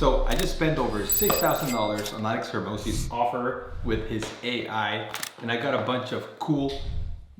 So I just spent over $6,000 on Alex Hormozi's offer with his AI, and I got a bunch of cool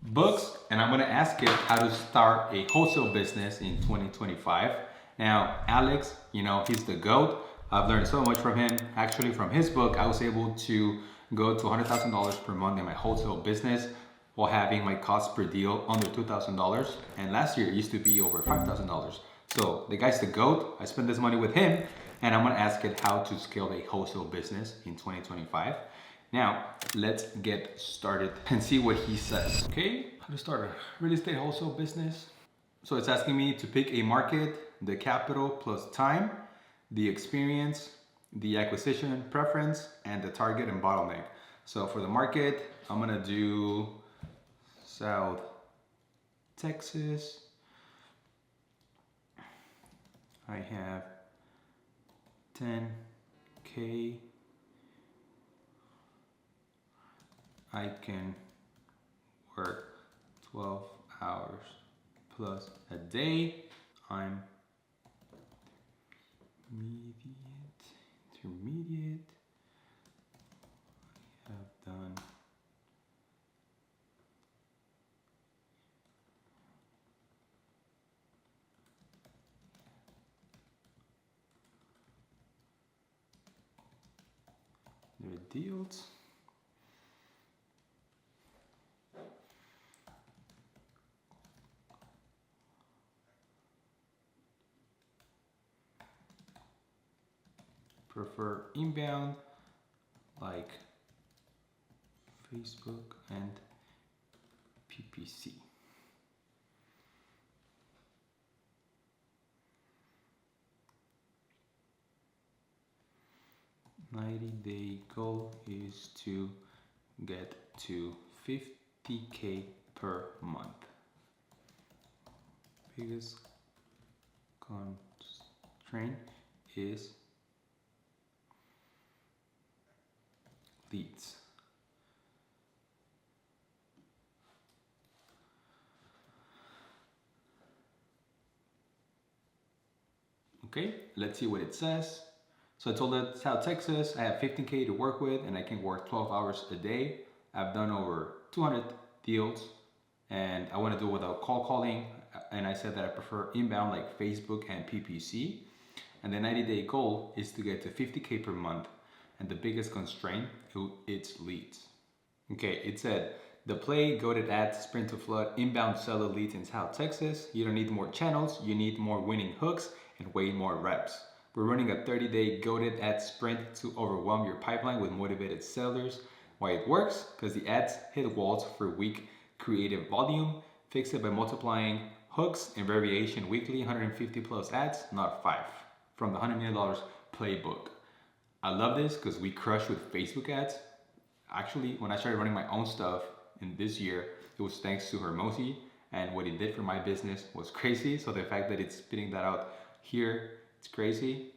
books, and I'm gonna ask him how to start a wholesale business in 2025. Now, Alex, you know, he's the GOAT. I've learned so much from him. Actually, from his book, I was able to go to $100,000 per month in my wholesale business while having my cost per deal under $2,000. And last year it used to be over $5,000. So the guy's the GOAT. I spent this money with him, and I'm gonna ask it how to scale a wholesale business in 2025. Now, let's get started and see what he says. Okay, how to start a real estate wholesale business. So it's asking me to pick a market, the capital plus time, the experience, the acquisition preference, and the target and bottleneck. So for the market, I'm gonna do South Texas. I have 10K. I can work 12 hours plus a day. I'm intermediate. I have done the deals. Prefer inbound like Facebook and PPC. $90-day goal is to get to 50K per month. Biggest constraint is leads. Okay, let's see what it says. So I told it South Texas, I have 15K to work with and I can work 12 hours a day. I've done over 200 deals and I want to do it without calling. And I said that I prefer inbound like Facebook and PPC. And the 90-day goal is to get to 50K per month. And the biggest constraint, it's leads. Okay, it said, the play, go-to ads, sprint to flood, inbound seller leads in South Texas. You don't need more channels, you need more winning hooks and way more reps. We're running a 30-day go-to ad sprint to overwhelm your pipeline with motivated sellers. Why it works? Because the ads hit walls for weak creative volume. Fix it by multiplying hooks and variation weekly, 150 plus ads, not 5. From the $100 million playbook. I love this because we crush with Facebook ads. Actually, when I started running my own stuff in this year, it was thanks to Hormozi, and what it did for my business was crazy. So the fact that it's spitting that out here, it's crazy.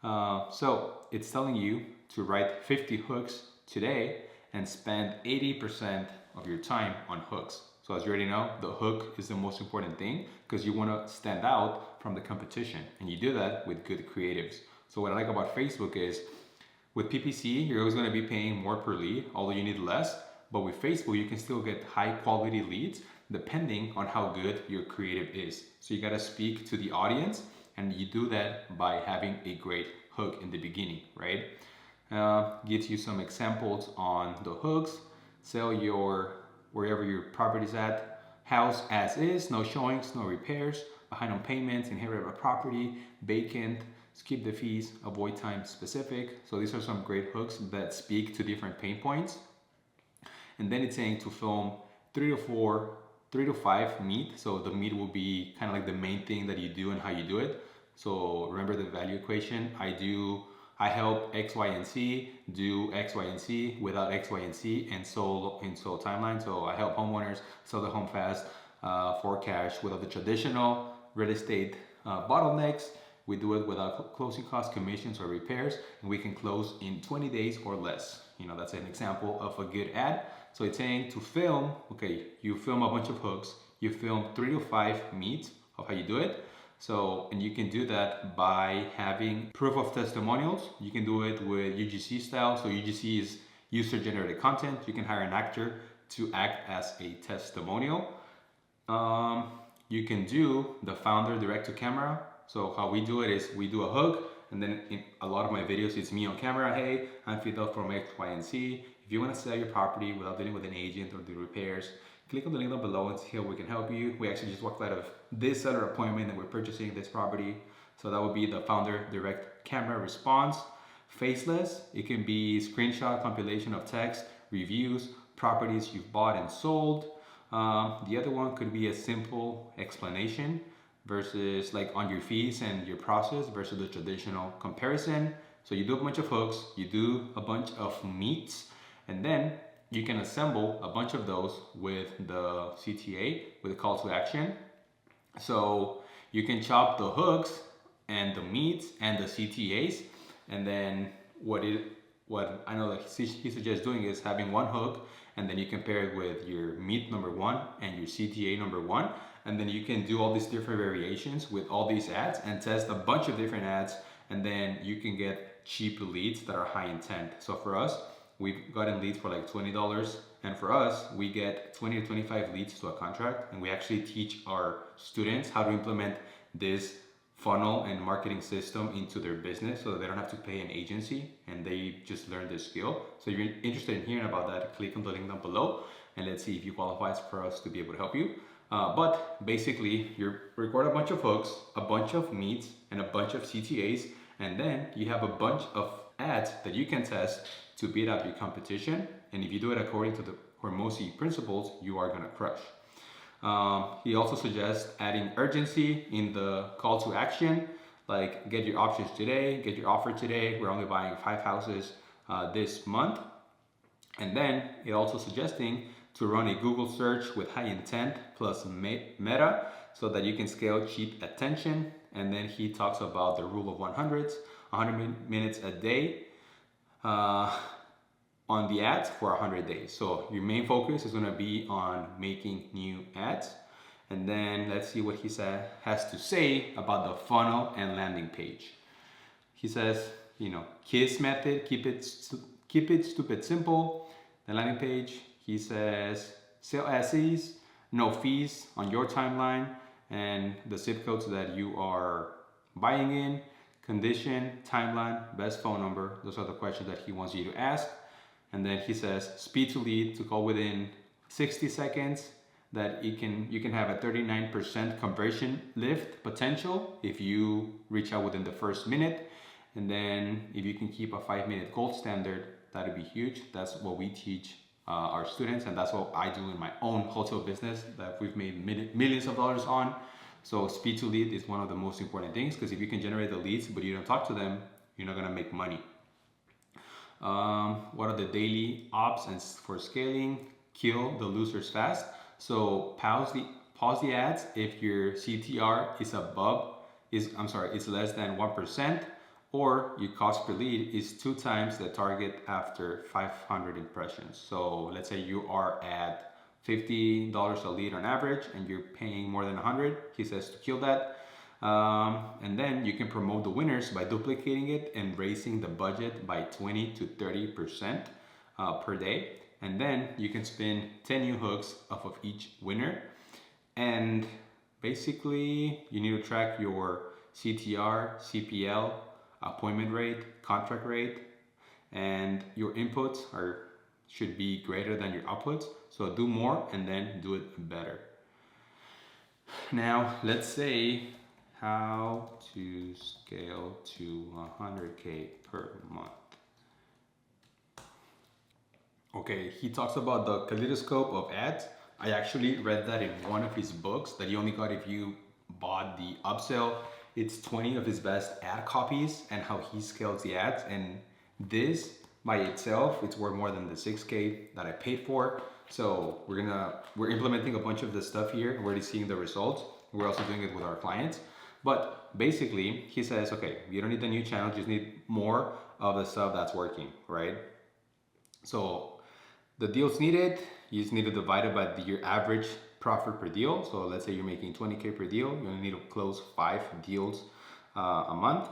So it's telling you to write 50 hooks today and spend 80% of your time on hooks. So as you already know, the hook is the most important thing because you want to stand out from the competition, and you do that with good creatives. So what I like about Facebook is with PPC, you're always going to be paying more per lead, although you need less. But with Facebook, you can still get high quality leads depending on how good your creative is. So you got to speak to the audience, and you do that by having a great hook in the beginning, right? Gives you some examples on the hooks. Sell your wherever your property's at. House as is, no showings, no repairs, behind on payments, inherit a property, vacant, skip the fees, avoid time specific. So these are some great hooks that speak to different pain points. And then it's saying to film 3 to 5 meet. So the meet will be kind of like the main thing that you do and how you do it. So remember the value equation. I help X, Y, and Z do X, Y, and Z without X, Y, and Z and so timeline. So I help homeowners sell the home fast for cash without the traditional real estate bottlenecks. We do it without closing costs, commissions, or repairs, and we can close in 20 days or less. You know, that's an example of a good ad. So it's saying to film, okay, you film a bunch of hooks, you film 3 to 5 meets of how you do it. So, and you can do that by having proof of testimonials. You can do it with UGC style. So UGC is user generated content. You can hire an actor to act as a testimonial. You can do the founder direct to camera. So how we do it is we do a hook, and then in a lot of my videos, it's me on camera. Hey, I'm Fidel from X, Y, and Z. If you want to sell your property without dealing with an agent or do repairs, click on the link down below and see how we can help you. We actually just walked out of this seller appointment and we're purchasing this property. So that would be the founder direct camera response. Faceless, it can be screenshot compilation of text, reviews, properties you've bought and sold. The other one could be a simple explanation versus like on your fees and your process versus the traditional comparison. So you do a bunch of hooks, you do a bunch of meets, and then you can assemble a bunch of those with the CTA, with a call to action. So you can chop the hooks and the meets and the CTAs, and then what I know that he suggests doing is having one hook, and then you compare it with your meet number one and your CTA number one, and then you can do all these different variations with all these ads and test a bunch of different ads, and then you can get cheap leads that are high intent. So for us, we've gotten leads for like $20, and for us, we get 20 to 25 leads to a contract, and we actually teach our students how to implement this funnel and marketing system into their business so that they don't have to pay an agency and they just learn this skill. So if you're interested in hearing about that, click on the link down below and let's see if you qualify for us to be able to help you. But basically, you record a bunch of hooks, a bunch of meets, and a bunch of CTAs, and then you have a bunch of ads that you can test to beat out your competition. And if you do it according to the Hormozi principles, you are gonna crush. He also suggests adding urgency in the call to action, like get your options today, get your offer today. We're only buying 5 houses this month. And then it also suggesting to run a Google search with high intent plus meta so that you can scale cheap attention. And then he talks about the rule of 100s, 100 minutes a day on the ads for 100 days. So your main focus is gonna be on making new ads. And then let's see what he has to say about the funnel and landing page. He says, KISS method, keep it stupid simple. The landing page, he says, sell as is, no fees on your timeline, and the zip codes that you are buying in, condition, timeline, best phone number. Those are the questions that he wants you to ask. And then he says speed to lead, to call within 60 seconds, that you can have a 39% conversion lift potential if you reach out within the first minute. And then if you can keep a 5-minute gold standard, that'd be huge. That's what we teach our students, and that's what I do in my own wholesale business that we've made millions of dollars on. So speed to lead is one of the most important things, because if you can generate the leads but you don't talk to them, you're not gonna make money. What are the daily ops and for scaling? Kill the losers fast. So pause the ads if your CTR is less than 1%, or your cost per lead is 2 times the target after 500 impressions. So let's say you are at $50 a lead on average and you're paying more than 100. He says to kill that. And then you can promote the winners by duplicating it and raising the budget by 20 to 30% per day. And then you can spin 10 new hooks off of each winner. And basically you need to track your CTR, CPL, appointment rate, contract rate, and your inputs should be greater than your outputs. So do more and then do it better. Now let's say how to scale to 100K per month. Okay, he talks about the kaleidoscope of ads. I actually read that in one of his books that he only got if you bought the upsell. It's 20 of his best ad copies and how he scales the ads. And this by itself, it's worth more than the 6K that I paid for. So we're implementing a bunch of the stuff here. We're already seeing the results. We're also doing it with our clients. But basically, he says, okay, you don't need the new channel, just need more of the stuff that's working, right? So the deals needed, you just need to divide it by your average profit per deal. So let's say you're making 20K per deal, you only need to close 5 deals a month.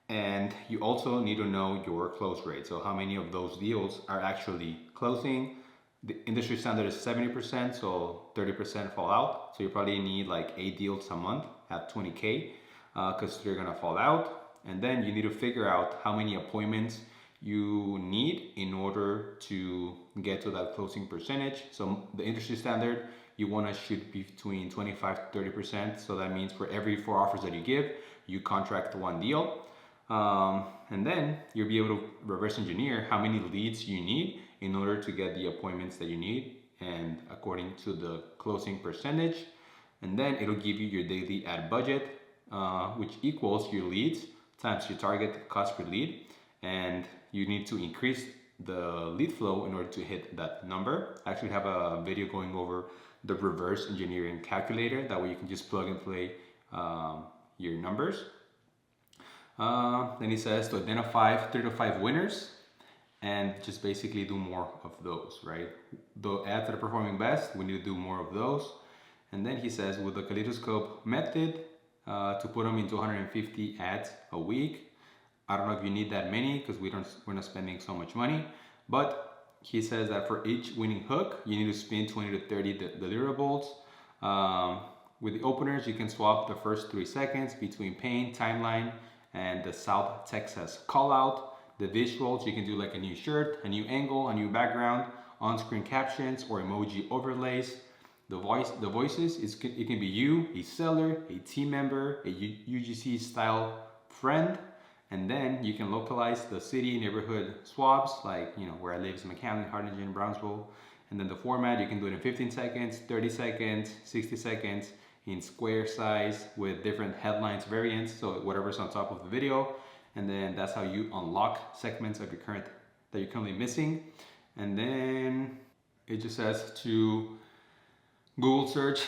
And you also need to know your close rate. So how many of those deals are actually closing. The industry standard is 70%, so 30% fall out. So you probably need like 8 deals a month at 20K because they're gonna fall out. And then you need to figure out how many appointments you need in order to get to that closing percentage. So the industry standard, you want to shoot between 25 to 30%. So that means for every 4 offers that you give, you contract 1 deal. And then you'll be able to reverse engineer how many leads you need in order to get the appointments that you need, and according to the closing percentage. And then it'll give you your daily ad budget, which equals your leads times your target cost per lead. And you need to increase the lead flow in order to hit that number. I actually have a video going over the reverse engineering calculator. That way you can just plug and play your numbers. Then he says to identify 3 to 5 winners and just basically do more of those, right? The ads that are performing best, we need to do more of those. And then he says with the kaleidoscope method, to put them into 150 ads a week. I don't know if you need that many because we're not spending so much money, but he says that for each winning hook, you need to spin 20 to 30 deliverables. With the openers, you can swap the first 3 seconds between paint, timeline, and the South Texas call out. The visuals, you can do like a new shirt, a new angle, a new background, on-screen captions or emoji overlays. The voices, it can be you, a seller, a team member, a UGC style friend. And then you can localize the city, neighborhood swabs, like, you know, where I live is McAllen, Harlingen, Brownsville. And then the format, you can do it in 15 seconds, 30 seconds, 60 seconds, in square size with different headlines variants, so whatever's on top of the video. And then that's how you unlock segments of that you're currently missing. And then it just says to Google search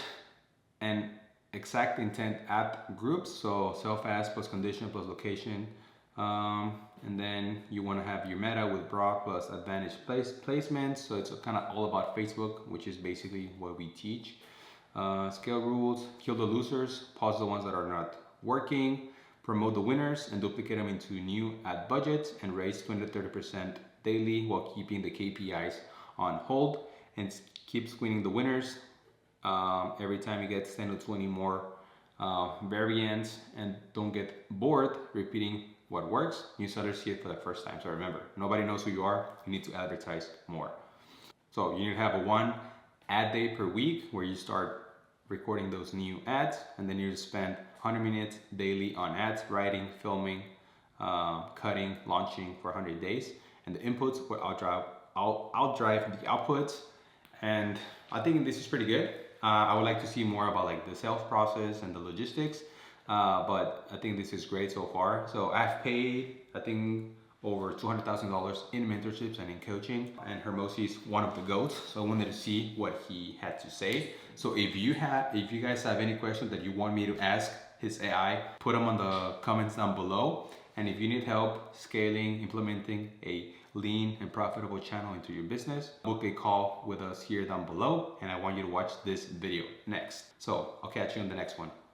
and exact intent app groups, so self-ads plus condition plus location. And then you want to have your meta with broad plus advantage placements. So it's kind of all about Facebook, which is basically what we teach. Scale rules, kill the losers, pause the ones that are not working, promote the winners and duplicate them into new ad budgets, and raise 20 to 30% daily while keeping the KPIs on hold, and keep screening the winners. Every time you get 10 to 20 more variants, and don't get bored repeating what works. New sellers see it for the first time. So remember, nobody knows who you are. You need to advertise more. So you need to have a 1 ad day per week where you start recording those new ads, and then you spend 100 minutes daily on ads, writing, filming, cutting, launching for 100 days. And the inputs will outdrive the outputs. And I think this is pretty good. I would like to see more about like the sales process and the logistics, but I think this is great so far. So I've paid, I think, over $200,000 in mentorships and in coaching, and Hormozi is one of the GOATs. So I wanted to see what he had to say. So if you guys have any questions that you want me to ask his AI, put them on the comments down below. And if you need help scaling, implementing a lean and profitable channel into your business, book a call with us here down below. And I want you to watch this video next. So I'll catch you in the next one.